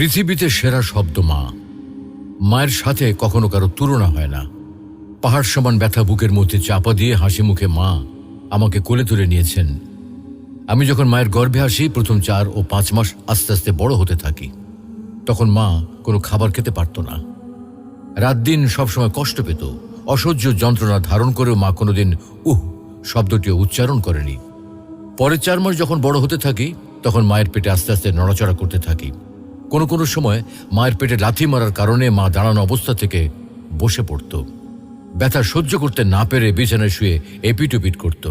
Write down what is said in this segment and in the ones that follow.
পৃথিবীতে সেরা শব্দ মা। মায়ের সাথে কখনো কারো তুলনা হয় না। পাহাড় সমান ব্যথা বুকের মধ্যে চাপা দিয়ে হাসি মুখে মা আমাকে কোলে তুলে নিয়েছেন। আমি যখন মায়ের গর্ভে আসি, প্রথম 4 ও 5 মাস আস্তে আস্তে বড় হতে থাকি। তখন মা কোনো খাবার খেতে পারত না। রাত দিন সবসময় কষ্ট পেত। অসহ্য যন্ত্রণা ধারণ করেও মা কোনোদিন শব্দটিও উচ্চারণ করেনি। পরে 4 মাস যখন বড় হতে থাকি, তখন মায়ের পেটে আস্তে আস্তে নড়াচড়া করতে থাকি। কোনো কোনো সময় মায়ের পেটে লাথি মারার কারণে মা দাঁড়ানো অবস্থা থেকে বসে পড়ত। ব্যথা সহ্য করতে না পেরে বিছানায় শুয়ে এপিট-ওপিট করত।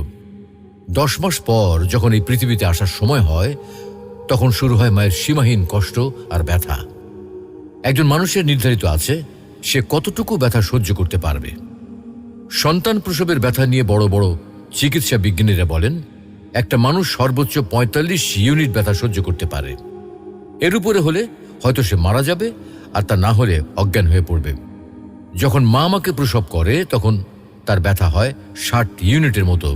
10 মাস পর যখন এই পৃথিবীতে আসার সময় হয়, তখন শুরু হয় মায়ের সীমাহীন কষ্ট আর ব্যথা। একজন মানুষের নির্ধারিত আছে সে কতটুকু ব্যথা সহ্য করতে পারবে। সন্তান প্রসবের ব্যথা নিয়ে বড় বড় চিকিৎসা বিজ্ঞানীরা বলেন, একটা মানুষ সর্বোচ্চ 45 ইউনিট ব্যথা সহ্য করতে পারে। এর উপরে হলে হয়তো সে মারা যাবে, আর তা না হলে অজ্ঞান হয়ে পড়বে। যখন মা আমাকে প্রসব করে, তখন তার ব্যথা হয় 60 ইউনিটের মতো,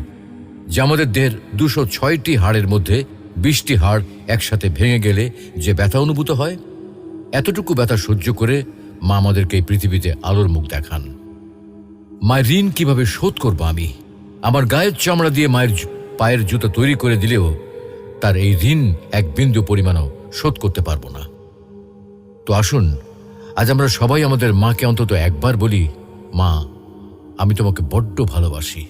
যা আমাদের দেহের 206টি হাড়ের মধ্যে 20টি হাড় একসাথে ভেঙে গেলে যে ব্যথা অনুভূত হয়। এতটুকু ব্যথা সহ্য করে মা আমাদেরকে এই পৃথিবীতে আলোর মুখ দেখান। মায়ের ঋণ কিভাবে শোধ করব আমি? আমার গায়ের চামড়া দিয়ে মায়ের পায়ের জুতো তৈরি করে দিলেও তার এই ঋণ এক বিন্দু পরিমাণও শোধ করতে পারবো না। তো আসুন, আজ আমরা সবাই আমাদের মাকে অন্তত একবার বলি, মা, আমি তোমাকে বড্ড ভালোবাসি।